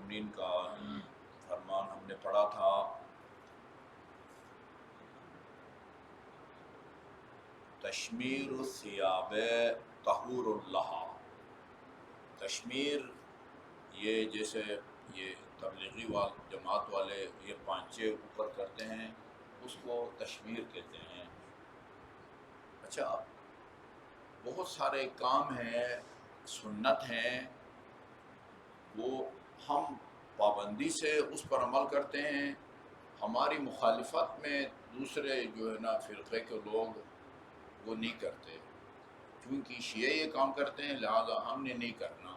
المومنین کا فرمان ہم نے پڑھا تھا تشمیر الثیاب طہور لہا. تشمیر یہ جیسے یہ تبلیغی جماعت والے یہ پانچے اوپر کرتے ہیں اس کو تشمیر کہتے ہیں. اچھا بہت سارے کام ہیں سنت ہیں وہ ہم پابندی سے اس پر عمل کرتے ہیں. ہماری مخالفت میں دوسرے جو ہے نا فرقے کے لوگ وہ نہیں کرتے کیونکہ شیعہ یہ کام کرتے ہیں لہذا ہم نے نہیں کرنا.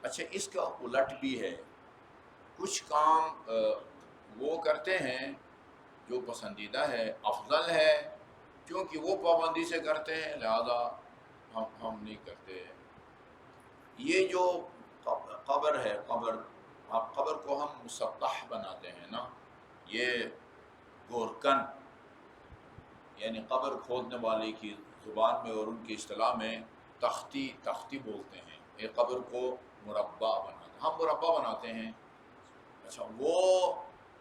اچھا اس کا الٹ بھی ہے. کچھ کام وہ کرتے ہیں جو پسندیدہ ہے افضل ہے کیونکہ وہ پابندی سے کرتے ہیں لہذا ہم نہیں کرتے. یہ جو قبر ہے قبر کو ہم مسطح بناتے ہیں نا. یہ گورکن یعنی قبر کھودنے والے کی زبان میں اور ان کی اصطلاح میں تختی بولتے ہیں. یہ قبر کو مربع بناتے ہیں. ہم مربع بناتے ہیں. اچھا وہ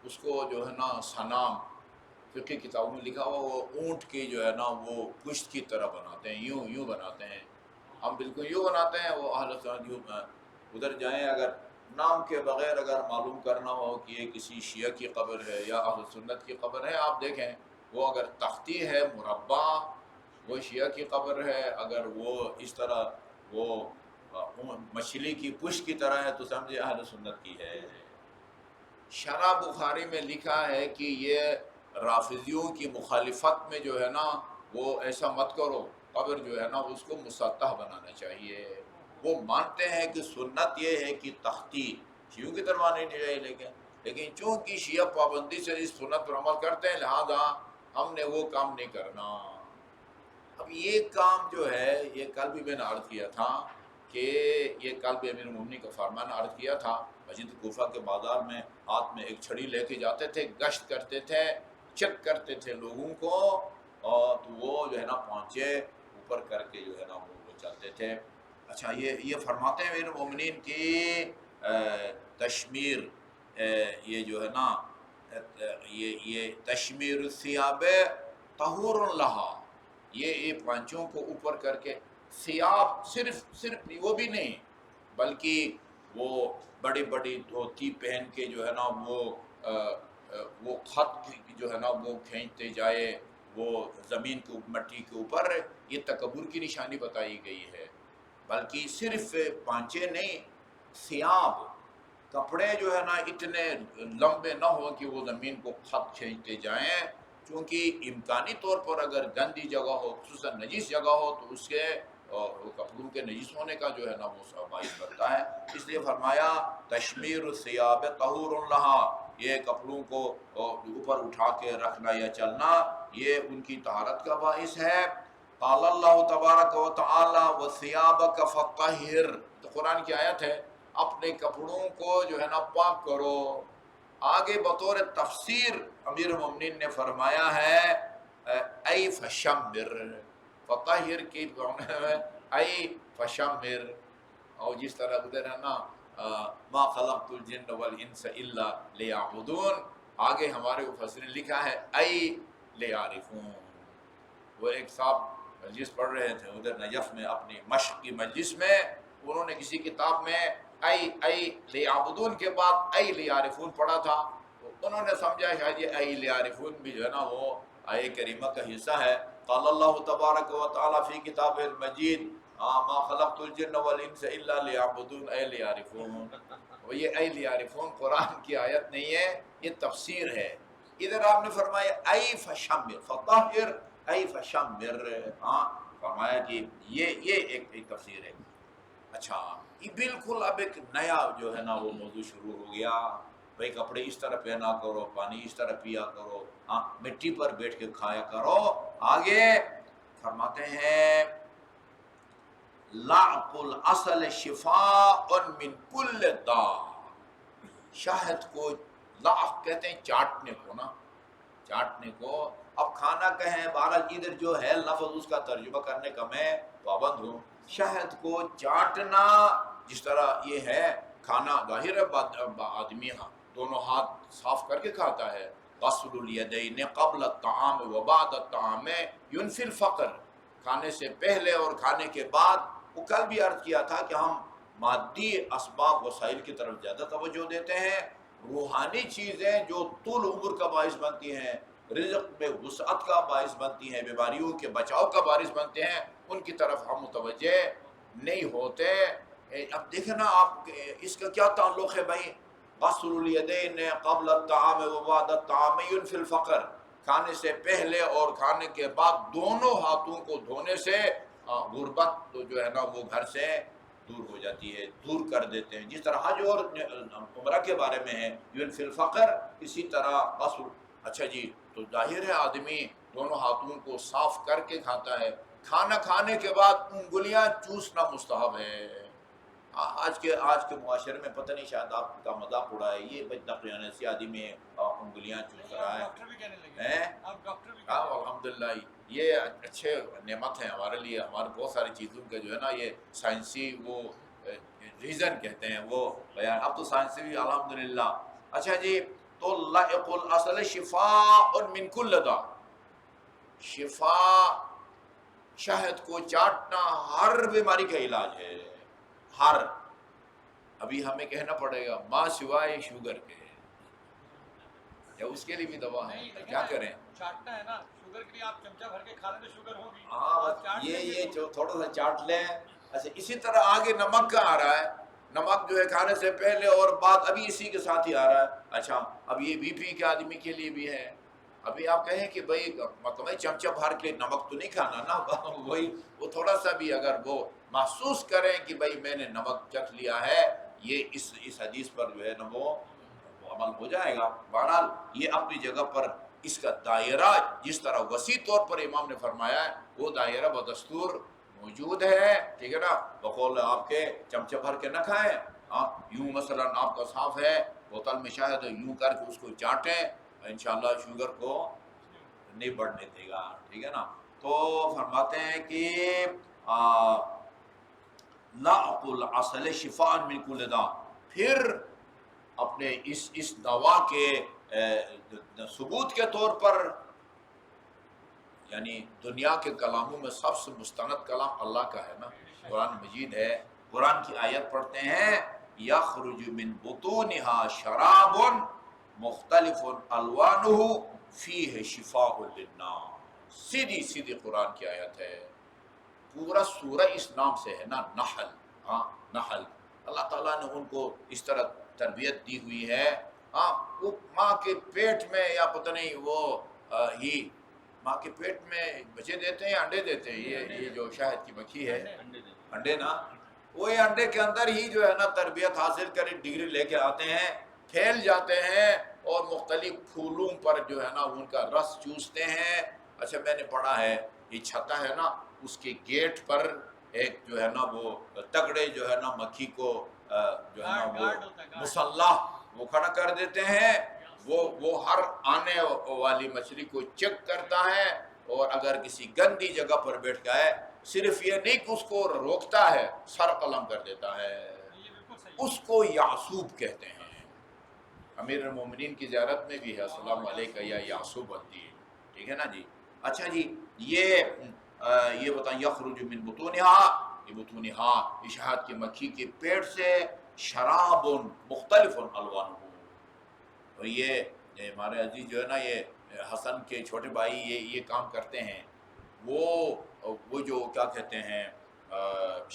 اس کو جو ہے نا صنم فقہ کتابوں میں لکھا ہوا وہ اونٹ کی جو ہے نا وہ پشت کی طرح بناتے ہیں. یوں بناتے ہیں. ہم بالکل یوں بناتے ہیں. وہ اہل سنت یوں ادھر جائیں اگر نام کے بغیر اگر معلوم کرنا ہو کہ یہ کسی شیعہ کی قبر ہے یا اہل سنت کی قبر ہے آپ دیکھیں وہ اگر تختی ہے مربع وہ شیعہ کی قبر ہے. اگر وہ اس طرح وہ مچھلی کی پشت کی طرح ہے تو سمجھے اہل سنت کی ہے. شرح بخاری میں لکھا ہے کہ یہ رافضیوں کی مخالفت میں جو ہے نا وہ ایسا مت کرو. قبر جو ہے نا اس کو مسطح بنانا چاہیے. وہ مانتے ہیں کہ سنت یہ ہے کہ تختی شیعوں کی طرح نہیں چاہیے لیکن چونکہ شیعہ پابندی سے اس سنت پر عمل کرتے ہیں لہذا ہم نے وہ کام نہیں کرنا. اب یہ کام جو ہے یہ کل بھی میں نے عرض کیا تھا کہ یہ کل بھی امیر المومنین کا فرمان عرض کیا تھا. مسجد کوفہ کے بازار میں ہاتھ میں ایک چھڑی لے کے جاتے تھے گشت کرتے تھے چیک کرتے تھے لوگوں کو اور تو وہ جو ہے نا پہنچے اوپر کر کے جو ہے نا وہ چلتے تھے. اچھا یہ فرماتے ہیں امیر المومنین کی تشمیر یہ جو ہے نا یہ تشمیر الثیاب طہور لہا یہ پانچوں کو اوپر کر کے ثیاب صرف وہ بھی نہیں بلکہ وہ بڑی بڑی دھوتی پہن کے جو ہے نا وہ خط جو ہے نا وہ کھینچتے جائے وہ زمین کو مٹی کے اوپر. یہ تکبر کی نشانی بتائی گئی ہے. بلکہ صرف پانچے نہیں ثیاب کپڑے جو ہے نا اتنے لمبے نہ ہو کہ وہ زمین کو خط کھینچتے جائیں کیونکہ امکانی طور پر اگر گندی جگہ ہو خصوصاً نجیس جگہ ہو تو اس کے کپڑوں کے نجیس ہونے کا جو ہے نا وہ باعث بنتا ہے. اس لیے فرمایا تشمیر الثیاب طہور لہا یہ کپڑوں کو اوپر اٹھا کے رکھنا یا چلنا یہ ان کی طہارت کا باعث ہے. قال اللہ تبارک و تعالی وثیابک فطہر تو قرآن کی آیت ہے. اپنے کپڑوں کو جو ہے نا پاک کرو. آگے بطور تفسیر امیر المومنین نے فرمایا ہے ای فشمر فطہر کی ای فشمر اور جس طرح ادھر ہے نا ما خلقت الجن والانس الا لیعبدون آگے ہمارے مفسرین نے لکھا ہے ای لیعرفون. وہ ایک صاحب مجلس پڑھ رہے تھے ادھر نجف میں اپنی مشق کی مجلس میں انہوں نے کسی کتاب میں ای لیعبدون کے بعد ای لیعرفون پڑھا تھا. انہوں نے سمجھا شاید یہ ای لیعرفون بھی جو ہے نا وہ آیہ کریمہ کا حصہ ہے. قال اللہ تبارک و تعالی فی کتاب المجید ما خلقت الجن والانس الا لیعبدون ای لیعرفون. وہ یہ ای لیعرفون قرآن کی آیت نہیں ہے یہ تفسیر ہے. ادھر آپ نے فرمایا ای فشمر فطہر ای فشمر فرمایا کہ یہ ایک تفسیر ہے. اچھا یہ بالکل اب ایک نیا جو ہے نا وہ موضوع شروع ہو گیا. بھائی کپڑے اس طرح پہنا کرو پانی اس طرح پیا کرو مٹی پر بیٹھ کے کھایا کرو. آگے فرماتے ہیں لعق العسل شفاء من کل داء. شہد کو لعق کہتے ہیں چاٹنے کو نا چاٹنے کو. اب کھانا کہیں بہرحال ادھر جو ہے لفظ اس کا ترجمہ کرنے کا میں پابند ہوں. شہد کو چاٹنا جس طرح یہ ہے کھانا ظاہر ہے آدمی دونوں ہاتھ صاف کر کے کھاتا ہے. غسل الیدین قبل الطعام و بعد الطعام ینفی الفقر، کھانے سے پہلے اور کھانے کے بعد. وہ کل بھی عرض کیا تھا کہ ہم مادی اسباب وسائل کی طرف زیادہ توجہ دیتے ہیں، روحانی چیزیں جو طول عمر کا باعث بنتی ہیں، رزق میں وسعت کا باعث بنتی ہیں، بیماریوں کے بچاؤ کا باعث بنتے ہیں، ان کی طرف ہم متوجہ نہیں ہوتے. اب دیکھیں نا آپ اس کا کیا تعلق ہے بھائی؟ غسل الیدین قبل الطعام و بعد الطعام ینفی الفقر، کھانے سے پہلے اور کھانے کے بعد دونوں ہاتھوں کو دھونے سے غربت جو ہے نا وہ گھر سے دور ہو جاتی ہے، دور کر دیتے ہیں. جس طرح حج اور عمرہ کے بارے میں ہے ینفی الفقر، اسی طرح غسل. اچھا جی، تو ظاہر ہے آدمی دونوں ہاتھوں کو صاف کر کے کھاتا ہے. کھانا کھانے کے بعد انگلیاں چوسنا مستحب ہے. آج کے معاشرے میں پتہ نہیں، شاید آپ کا مذاق اڑا ہے یہ بچہ سی آدمی انگلیاں چوس رہا ہے. الحمدللہ یہ اچھے نعمت ہیں ہمارے لیے. ہمارے بہت ساری چیزوں کے جو ہے نا یہ سائنسی وہ ریزن کہتے ہیں وہ بیان. اب تو سائنسی بھی الحمدللہ. اچھا جی، تو لائق الاصل شفاء من کل داء، شفا شہد کو چاٹنا ہر بیماری کا علاج ہے. ہر ابھی ہمیں کہنا پڑے گا ماں سوائے شوگر کے، یا اس کے لیے بھی دوا ہے، کیا کریں؟ چاٹنا ہے نا، شوگر کے لیے آپ چمچہ بھر کے کھا لیں تو شوگر ہوگی. ہاں یہ جو تھوڑا سا چاٹ لیں. اچھا اسی طرح آگے نمک کا آ رہا ہے. نمک جو ہے کھانے سے پہلے اور بعد ابھی اسی کے ساتھ ہی آ رہا ہے. اچھا اب یہ بی پی کے آدمی کے لیے بھی ہے. ابھی آپ کہیں کہ بھائی مطلب چمچہ بھر کے نمک تو نہیں کھانا نا، وہی وہ تھوڑا سا بھی اگر وہ محسوس کریں کہ بھائی میں نے نمک چکھ لیا ہے، یہ اس حدیث پر جو ہے نا وہ عمل ہو جائے گا. بہرحال یہ اپنی جگہ پر اس کا دائرہ جس طرح وسیع طور پر امام نے فرمایا ہے وہ دائرہ بدستور موجود ہے. ٹھیک ہے نا، بقول آپ کے چمچہ بھر کے نہ کھائیں. یوں مثلا آپ کا صاف ہے بوتل میں شاید یوں کر کے اس کو چاٹیں، انشاءاللہ شوگر کو نہیں بڑھنے دے گا. ٹھیک ہے نا. تو فرماتے ہیں کہ لا اقول اصل شفاء من کل داء، پھر اپنے اس دوا کے ثبوت کے طور پر، یعنی دنیا کے کلاموں میں سب سے مستند کلام اللہ کا ہے نا، قرآن مجید ہے. قرآن کی آیت پڑھتے ہیں یخرج من بطونها شراب مختلف الوانہ فیہ شفاء للناس. سیدھی سیدھی قرآن کی آیت ہے. پورا سورہ اس نام سے ہے نا، نحل. نحل اللہ تعالیٰ نے ان کو اس طرح تربیت دی ہوئی ہے. وہ ماں کے پیٹ میں یا پتہ نہیں وہ ہی ماں کے پیٹ میں بچے دیتے ہیں یا انڈے دیتے ہیں. یہ جو شہد کی مکھی ہے، انڈے نا، وہ انڈے کے اندر ہی جو ہے نا تربیت حاصل کر ڈگری لے کے آتے ہیں، پھیل جاتے ہیں اور مختلف پھولوں پر جو ہے نا ان کا رس چوستے ہیں. اچھا میں نے پڑھا ہے یہ چھتا ہے نا، اس کے گیٹ پر ایک جو ہے نا وہ تگڑے جو ہے نا مکھی کو جو ہے نا وہ مسلح وہ کھڑا کر دیتے ہیں. وہ ہر آنے والی مچھلی کو چیک کرتا ہے، اور اگر کسی گندی جگہ پر بیٹھ جائے صرف یہ نہیں کہ اس کو روکتا ہے، سر قلم کر دیتا ہے. اس کو یعصوب کہتے ہیں. امیر المومنین کی زیارت میں بھی ہے السلام علیکہ یا یعصوب الدین. ٹھیک ہے نا جی. اچھا جی، یہ بتائیں یخرج من بطونها، یہ بطونها اشہاد کی مکھی کے پیٹ سے شراب مختلف الوانہ. اور یہ ہمارے عزیز جو ہے نا یہ حسن کے چھوٹے بھائی یہ کام کرتے ہیں. وہ جو کیا کہتے ہیں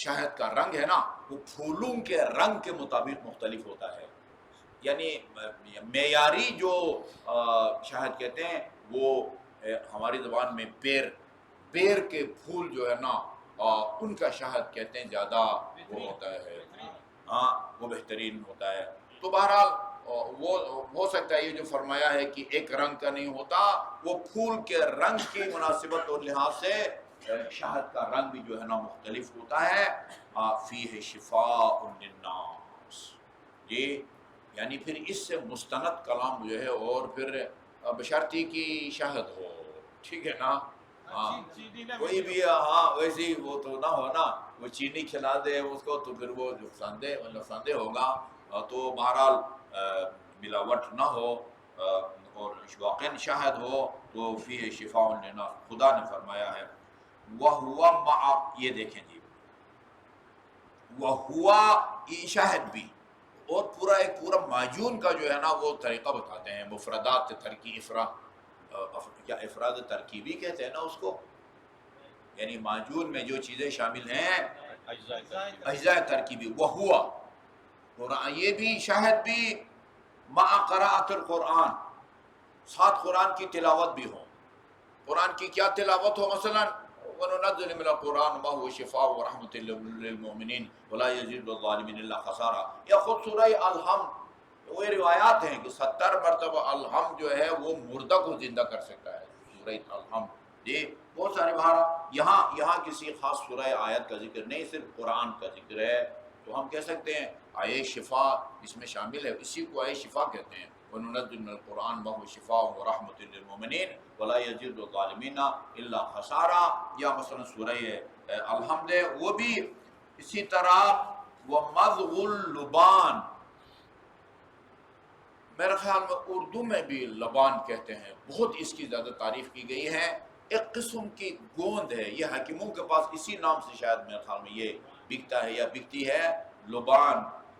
شہد کا رنگ ہے نا وہ پھولوں کے رنگ کے مطابق مختلف ہوتا ہے. یعنی معیاری جو شہد کہتے ہیں وہ ہماری زبان میں بیر کے پھول جو ہے نا ان کا شہد کہتے ہیں زیادہ وہ ہوتا ہے. وہ بہترین ہوتا ہے. تو بہرحال وہ ہو سکتا ہے یہ جو فرمایا ہے کہ ایک رنگ کا نہیں ہوتا، وہ پھول کے رنگ کی مناسبت اور لحاظ سے شہد کا رنگ بھی جو ہے نا مختلف ہوتا ہے. فیہ شفاء للناس. یہ یعنی پھر اس سے مستند کلام جو ہے، اور پھر بشرطی کی شہد ہو. ٹھیک ہے نا. کوئی بھی ویسے ہی وہ تو نہ ہو نا، وہ چینی کھلا دے اس کو تو پھر وہ نقصان دہ ہوگا. تو بہرحال ملاوٹ نہ ہو اور واقعاً شاہد ہو تو فیہ شفاء للناس، خدا نے فرمایا ہے وَهُوَ مَعَ، یہ دیکھیں جی وَهُوَ یہ شاہد بھی، اور پورا ایک پورا معجون کا جو ہے نا وہ طریقہ بتاتے ہیں، مفردات کیا افراد ترکیبی کہتے ہیں نا اس کو، یعنی معجون میں جو چیزیں شامل ہیں اجزاء ترکیبی، وَهُوَ قرآن، یہ بھی شاہد بھی مع قراءۃ القرآن، ساتھ قرآن کی تلاوت بھی ہو۔ قرآن کی کیا تلاوت ہو؟ مثلا وَنُنَزِّلُ مِنَ الْقُرْآنِ مَا هُوَ شِفَاءٌ وَرَحْمَةٌ لِلْمُؤْمِنِينَ وَلَا يَزِيدُ الظَّالِمِينَ إِلَّا خَسَارًا، یا خود سورہ الحمد، وہ روایات ہیں کہ 70 مرتبہ الحمد جو ہے وہ مردہ کو زندہ کر سکتا ہے، سورہ الحمد۔ یہ بہت سارے بہار یہاں کسی خاص سورہ آیت کا ذکر نہیں، صرف قرآن کا ذکر ہے، تو ہم کہہ سکتے ہیں آیے شفا اس میں شامل ہے، اسی کو آیے شفا کہتے ہیں۔ وَنُنَزِّلُ مِنَ الْقُرْآنِ مَا هُوَ شِفَاءٌ وَرَحْمَةٌ لِلْمُؤْمِنِينَ وَلَا يَزِيدُ الظَّالِمِينَ إِلَّا خَسَارًا، یا مثلا سورہ الحمد ہے، وہ بھی اسی طرح وَمَضْغُ اللُّبَانِ، میرے خیال میں اردو میں بھی لبان کہتے ہیں، بہت اس کی زیادہ تعریف کی گئی ہے، ایک قسم کی گوند ہے، یہ حکیموں کے پاس اسی نام سے شاید میرے خیال میں یہ بکتا ہے یا بکتی ہے، لبان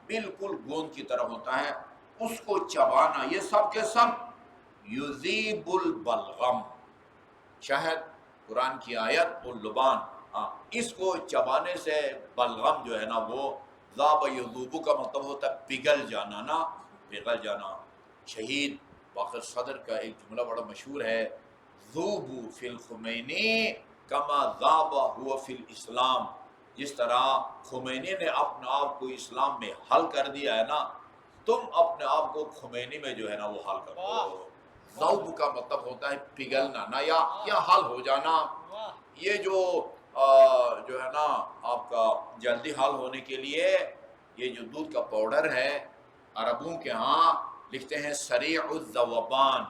بالکل گوند کی طرح ہوتا ہے، اس کو چبانا، یہ سب کے سب یذیب البلغم، شہد، قرآن کی آیت اور لبان، اس کو چبانے سے بلغم جو ہے نا وہ ذاب یذوب کا مطلب ہوتا ہے پگھل جانا، نا پگھل جانا۔ شہید باقر صدر کا ایک جملہ بڑا مشہور ہے، ذوبوا فی الخمینی کما ذاب ہوا فی الاسلام، جس طرح خمینی نے اپنے آپ کو اسلام میں حل کر دیا ہے نا، تم اپنے آپ کو خمینی میں جو ہے نا وہ حل کر دو۔ ذوب کا مطلب ہوتا ہے پگھلنا نا، یا حل ہو جانا۔ یہ جو ہے نا آپ کا جلدی حل ہونے کے لیے یہ جو دودھ کا پاؤڈر ہے، عربوں کے ہاں لکھتے ہیں سریع الذوبان،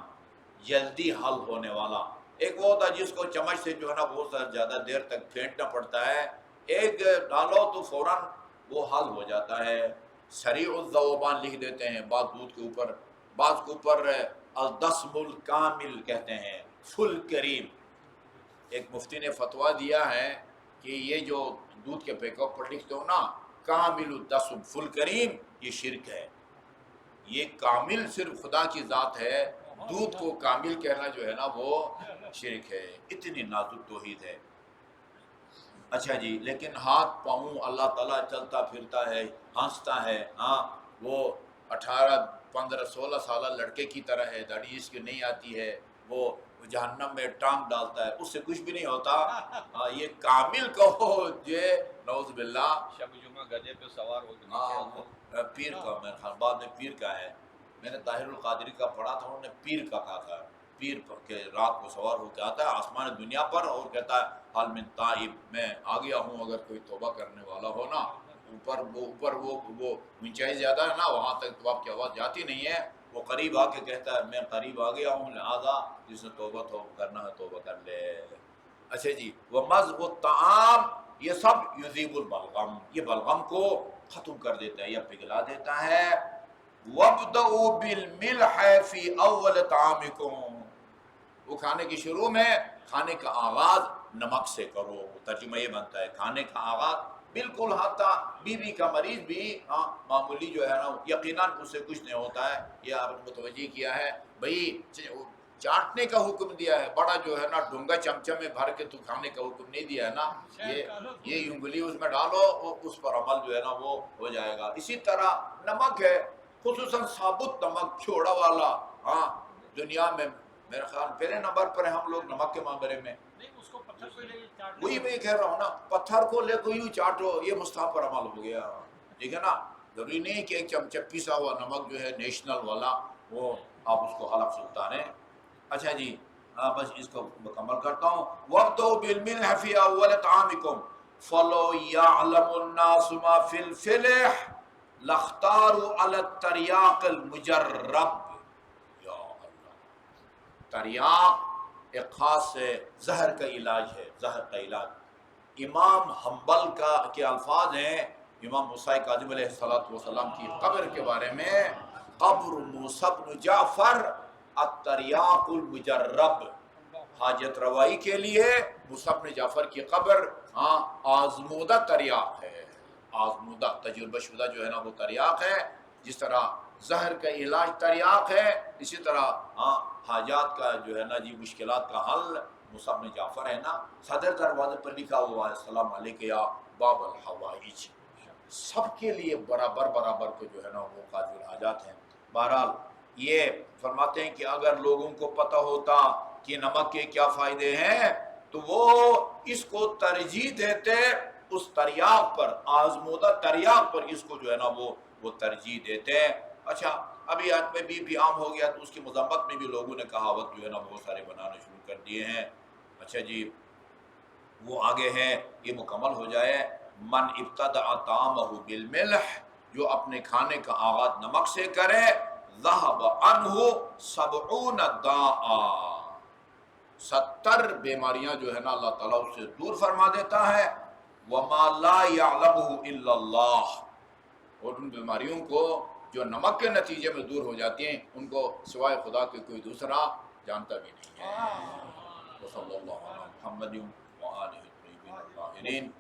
جلدی حل ہونے والا۔ ایک وہ ہوتا ہے جس کو چمچ سے جو ہے نا بہت زیادہ دیر تک پھینٹنا پڑتا ہے، ایک ڈالو تو فوراً وہ حل ہو جاتا ہے۔ سریع الذوبان لکھ دیتے ہیں بعض دودھ کے اوپر، بعض کے اوپر الدسم الکامل کہتے ہیں، فل کریم۔ ایک مفتی نے فتویٰ دیا ہے کہ یہ جو دودھ کے پیکٹ پر لکھتے ہو نا کامل الدسم فل کریم، یہ شرک ہے، یہ کامل صرف خدا کی ذات ہے، دودھ کو کامل کہنا جو ہے نا وہ شرک ہے، اتنی نازک توحید ہے۔ اچھا جی، لیکن ہاتھ پاؤں اللہ تعالیٰ چلتا پھرتا ہے، ہنستا ہے، ہاں وہ 18 15 16 سالہ لڑکے کی طرح ہے، داڑھی اس کی نہیں آتی ہے، وہ جہنم میں ٹانگ ڈالتا ہے، اس سے کچھ بھی نہیں ہوتا۔ یہ کامل کہو یہ نعوذ باللہ، شب جمعہ گدھے پہ سوار ہو کے نیچے پیر کا، میرے خیال بعد میں پیر کا ہے، میں نے طاہر القادری کا پڑھا تھا، انہوں نے پیر کا کہا تھا، پیر کے رات کو سوار ہو کے آتا ہے آسمان دنیا پر اور کہتا ہے حال من تائب، میں آ گیا ہوں، اگر کوئی توبہ کرنے والا ہو نا۔ اوپر وہ اونچائی زیادہ ہے نا، وہاں تک تو آپ کی آواز جاتی نہیں ہے، وہ قریب آ کے کہتا ہے میں قریب آ گیا ہوں، لہذا جس نے توبہ کرنا ہے توبہ کر لے۔ اچھا جی، وَمَضْغُ الطَّعَامِ، یہ سب یذیب البلغم، یہ بلغم کو ختم کر دیتا ہے یا پگھلا دیتا ہے۔ وَابْدَؤُوا بِالْمِلْحِ فِي أَوَّلِ طَعَامِكُمْ، وہ کھانے کی شروع میں کھانے کا آغاز نمک سے کرو، ترجمہ یہ بنتا ہے کھانے کا آغاز بالکل، حتیٰ بی کا مریض بھی معمولی جو ہے نا یقیناً اس سے کچھ نہیں ہوتا ہے، یہ آپ نے متوجہ کیا ہے بھائی، چاٹنے کا حکم دیا ہے، بڑا جو ہے نا ڈونگا چمچہ میں بھر کے تو کھانے کا حکم نہیں دیا ہے نا، یہ انگلی اس میں ڈالو اور اس پر عمل جو ہے نا وہ ہو جائے گا۔ اسی طرح نمک ہے، خصوصاً ثابت نمک چھوڑا والا، ہاں دنیا میں میرا خیال پہلے نمبر پر ہے ہم لوگ نمک کے معاملے میں، وہی میں کہہ رہا ہوں نا، پتھر کو لے کو یوں چاٹو، یہ مستحب پر عمل ہو گیا، ٹھیک ہے نا، ضروری نہیں کہ ایک چمچہ پیسا ہوا نمک جو ہے نیشنل والا وہ آپ اس کو حلق سے اتاریں۔ اچھا جی، بس اس کو مکمل کرتا ہوں۔ وَابْدَؤُوا بِالْمِلْحِ فِي أَوَّلِ طَعَامِكُمْ فَلَوْ يَعْلَمُ النَّاسُ مَا فِي الْفِلْحِ لَاخْتَارُوا عَلَى التَّرْيَاقِ الْمُجَرَّبِ۔ یا اللہ، تریاق ایک خاص زہر کا علاج ہے، زہر کا علاج۔ امام حنبل کے الفاظ ہیں امام موسیٰ کاظم علیہ السلام کی قبر کے بارے میں، قبر موسیٰ بن جعفر التریاق المجرب، حاجت روائی کے لیے موسیٰ بن جعفر کی قبر آزمودہ تریاق ہے، آزمودہ تجربہ شدہ جو ہے نا وہ تریاق ہے. جس طرح زہر کا علاج تریاق ہے، اسی طرح حاجات کا جو ہے نا جی مشکلات کا حل موسیٰ بن جعفر ہے نا. صدر دروازے پر لکھا ہوا ہے السلام علیکم یا باب الحوائج، سب کے لیے برابر برابر کو جو ہے نا وہ قاضی الحاجات ہیں. بہرحال یہ فرماتے ہیں کہ اگر لوگوں کو پتہ ہوتا کہ نمک کے کیا فائدے ہیں تو وہ اس کو ترجیح دیتے اس تریاق پر، آزمودہ تریاق پر اس کو جو ہے نا وہ ترجیح دیتے ہیں. اچھا ابھی آج پہ بھی عام ہو گیا تو اس کی مذمت میں بھی لوگوں نے کہاوت جو ہے نا بہت سارے بنانا شروع کر دیے ہیں. اچھا جی وہ آگے ہے، یہ مکمل ہو جائے. من ابتدع طعامہ بالملح، جو اپنے کھانے کا آغاز نمک سے کرے، ذہب عنہ 70 داء، 70 بیماریاں جو ہے نا اللہ تعالیٰ اس سے دور فرما دیتا ہے. وما لا يعلمه الا اللہ، اور ان بیماریوں کو جو نمک کے نتیجے میں دور ہو جاتی ہیں ان کو سوائے خدا کے کوئی دوسرا جانتا بھی نہیں ہے. وصلی اللہ علی محمد وآلہ الطیبین الطاہرین.